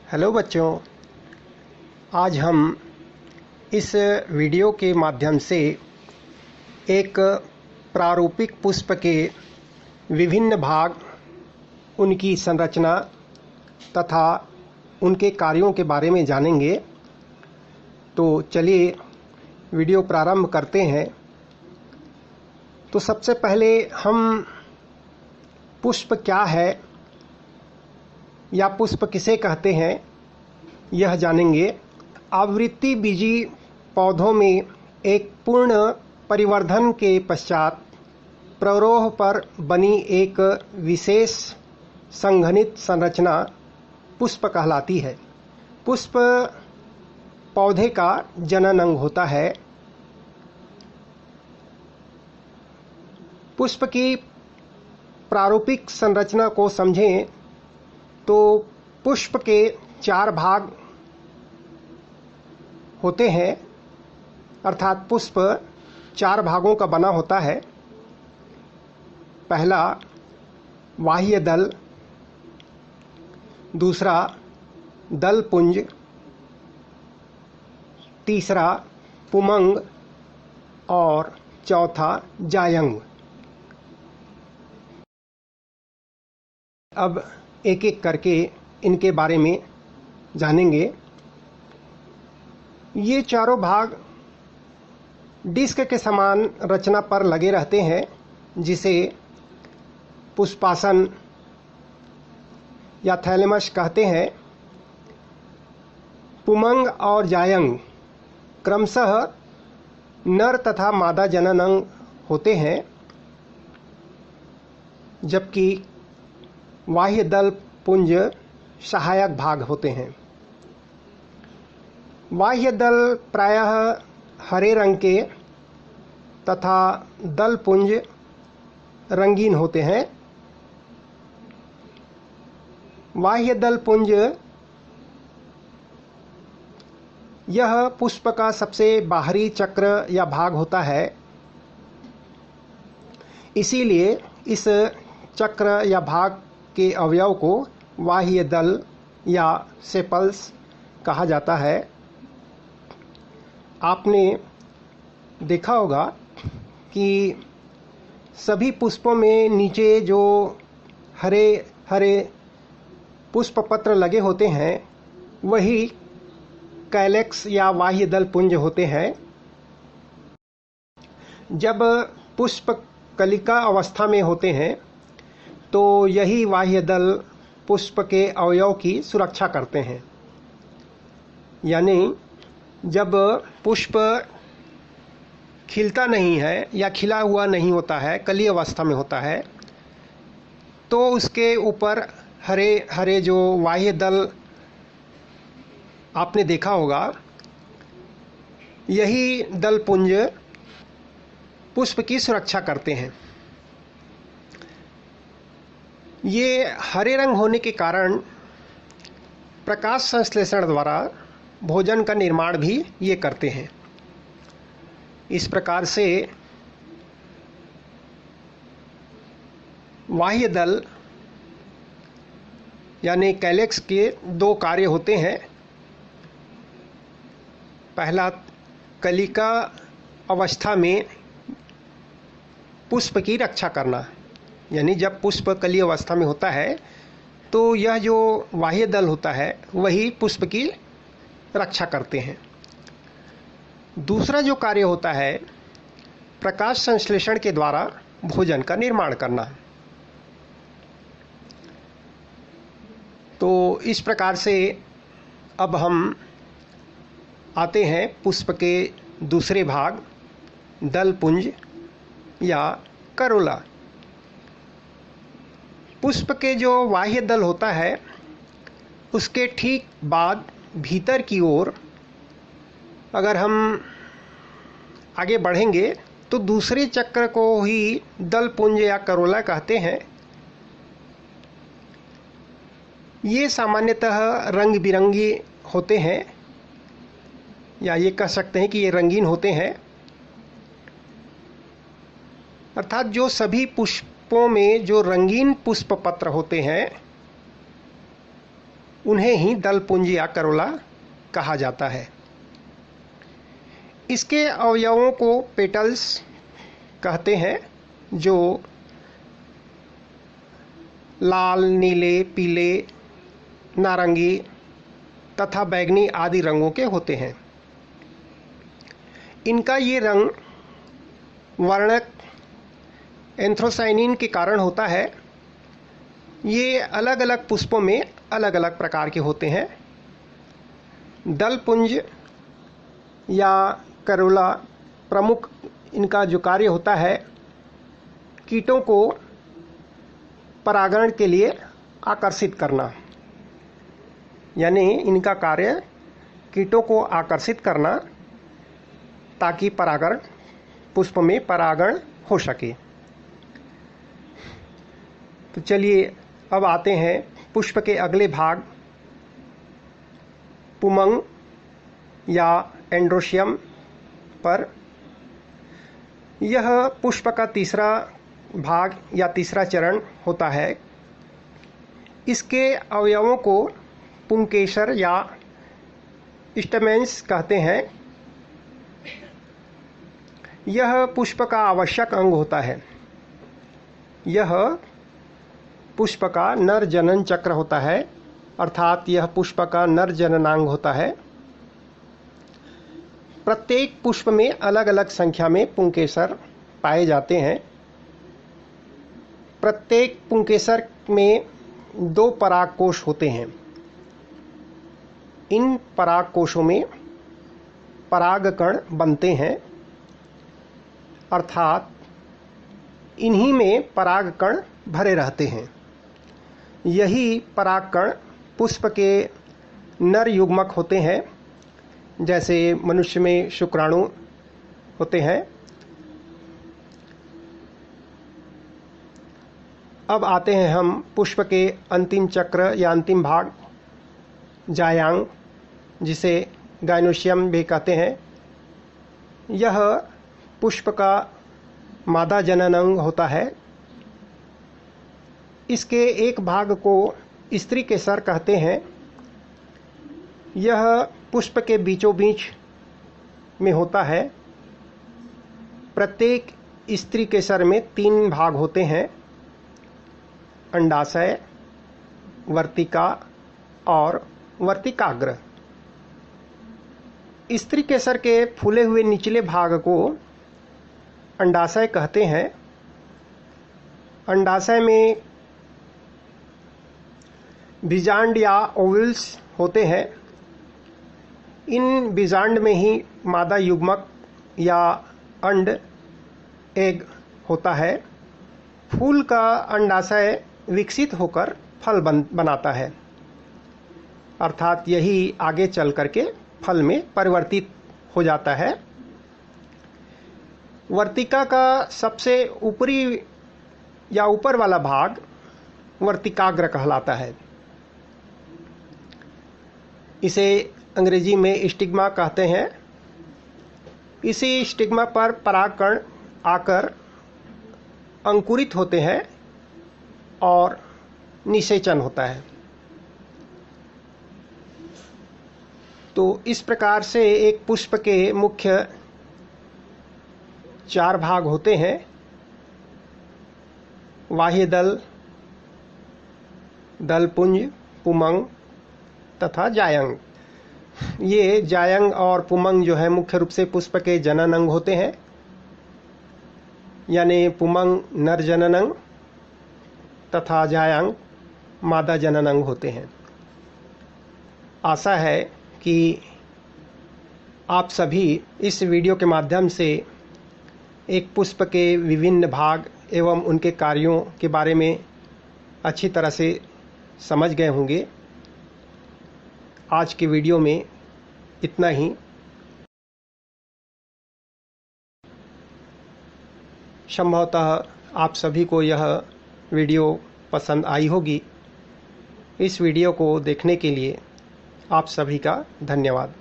Hello बच्चों, आज हम इस वीडियो के माध्यम से एक प्रारूपिक पुष्प के विभिन्न भाग, उनकी संरचना तथा उनके कार्यों के बारे में जानेंगे। तो चलिए वीडियो प्रारंभ करते हैं। तो सबसे पहले हम पुष्प क्या है या पुष्प किसे कहते हैं यह जानेंगे। आवृत्ति बीजी पौधों में एक पूर्ण परिवर्धन के पश्चात प्ररोह पर बनी एक विशेष संघनित संरचना पुष्प कहलाती है। पुष्प पौधे का जनन अंग होता है। पुष्प की प्रारूपिक संरचना को समझें तो पुष्प के 4 भाग होते हैं, अर्थात पुष्प 4 भागों का बना होता है। पहला बाह्य दल, दूसरा दल पुंज, तीसरा पुमंग और चौथा जायंग। अब एक एक करके इनके बारे में जानेंगे। ये चारों भाग डिस्क के समान रचना पर लगे रहते हैं, जिसे पुष्पासन या थैलेमस कहते हैं। पुमंग और जायंग क्रमशः नर तथा मादा जनन अंग होते हैं, जबकि बाह्य दल पुंज सहायक भाग होते हैं। बाह्य दल प्रायः हरे रंग के तथा दल पुंज रंगीन होते हैं। बाह्य दल पुंज यह पुष्प का सबसे बाहरी चक्र या भाग होता है, इसीलिए इस चक्र या भाग के अवयव को बाह्य दल या सेपल्स कहा जाता है। आपने देखा होगा कि सभी पुष्पों में नीचे जो हरे हरे पुष्प पत्र लगे होते हैं, वही कैलेक्स या बाह्य दल पुंज होते हैं। जब पुष्प कलिका अवस्था में होते हैं तो यही बाह्य दल पुष्प के अवयव की सुरक्षा करते हैं। यानी जब पुष्प खिलता नहीं है या खिला हुआ नहीं होता है, कली अवस्था में होता है, तो उसके ऊपर हरे हरे जो बाह्य दल आपने देखा होगा, यही दल पुंज पुष्प की सुरक्षा करते हैं। ये हरे रंग होने के कारण प्रकाश संश्लेषण द्वारा भोजन का निर्माण भी ये करते हैं। इस प्रकार से बाह्य दल यानी कैलेक्स के 2 कार्य होते हैं। पहला, कलिका अवस्था में पुष्प की रक्षा करना, यानी जब पुष्प कली अवस्था में होता है तो यह जो बाह्य दल होता है वही पुष्प की रक्षा करते हैं। दूसरा जो कार्य होता है, प्रकाश संश्लेषण के द्वारा भोजन का निर्माण करना। तो इस प्रकार से अब हम आते हैं पुष्प के दूसरे भाग, दल पुंज या करोला। पुष्प के जो बाह्य दल होता है, उसके ठीक बाद भीतर की ओर अगर हम आगे बढ़ेंगे तो दूसरे चक्र को ही दल पुंज या करोला कहते हैं। ये सामान्यतः रंग बिरंगी होते हैं, या ये कह सकते हैं कि ये रंगीन होते हैं। अर्थात जो सभी पुष्पों में जो रंगीन पुष्प पत्र होते हैं उन्हें ही दलपुंज या करोला कहा जाता है। इसके अवयवों को पेटल्स कहते हैं, जो लाल, नीले, पीले, नारंगी तथा बैंगनी आदि रंगों के होते हैं। इनका ये रंग वर्णक एंथ्रोसाइनिन के कारण होता है। ये अलग अलग पुष्पों में अलग अलग प्रकार के होते हैं। दलपुंज या करोला प्रमुख इनका जो कार्य होता है, कीटों को परागण के लिए आकर्षित करना, यानी इनका कार्य कीटों को आकर्षित करना ताकि परागण पुष्प में परागण हो सके। तो चलिए अब आते हैं पुष्प के अगले भाग पुमंग या एंड्रोशियम पर। यह पुष्प का तीसरा भाग या तीसरा चरण होता है। इसके अवयवों को पुंकेसर या स्टेमेंस कहते हैं। यह पुष्प का आवश्यक अंग होता है। यह पुष्प का नर जनन चक्र होता है, अर्थात यह पुष्प का नर जननांग होता है। प्रत्येक पुष्प में अलग अलग संख्या में पुंकेसर पाए जाते हैं। प्रत्येक पुंकेसर में 2 परागकोश होते हैं। इन परागकोशों में परागकण बनते हैं, अर्थात इन्हीं में परागकण भरे रहते हैं। यही परागकण पुष्प के नर युग्मक होते हैं, जैसे मनुष्य में शुक्राणु होते हैं। अब आते हैं हम पुष्प के अंतिम चक्र या अंतिम भाग जायांग, जिसे गाइनोशियम भी कहते हैं। यह पुष्प का मादा जननांग होता है। इसके एक भाग को स्त्री केसर कहते हैं। यह पुष्प के बीचों बीच में होता है। प्रत्येक स्त्री केसर में 3 भाग होते हैं, अंडाशय, वर्तिका और वर्तिकाग्र। स्त्री केसर के फूले हुए निचले भाग को अंडाशय कहते हैं। अंडाशय में बीजांड या ओवल्स होते हैं। इन बीजांड में ही मादा युग्मक या अंड एग होता है। फूल का अंडाशय विकसित होकर फल बनाता है, अर्थात यही आगे चल करके फल में परिवर्तित हो जाता है। वर्तिका का सबसे ऊपरी या ऊपर वाला भाग वर्तिकाग्र कहलाता है। इसे अंग्रेजी में स्टिग्मा कहते हैं। इसी स्टिग्मा पर परागकण आकर अंकुरित होते हैं और निषेचन होता है। तो इस प्रकार से एक पुष्प के मुख्य 4 भाग होते हैं: बाह्य दल, दलपुंज, पुमंग तथा जायंग। ये जायंग और पुमंग जो है मुख्य रूप से पुष्प के जनन अंग होते हैं, यानी पुमंग नर जनन अंग तथा जायंग मादा जनन अंग होते हैं। आशा है कि आप सभी इस वीडियो के माध्यम से एक पुष्प के विभिन्न भाग एवं उनके कार्यों के बारे में अच्छी तरह से समझ गए होंगे। आज के वीडियो में इतना ही। संभवतः आप सभी को यह वीडियो पसंद आई होगी। इस वीडियो को देखने के लिए आप सभी का धन्यवाद।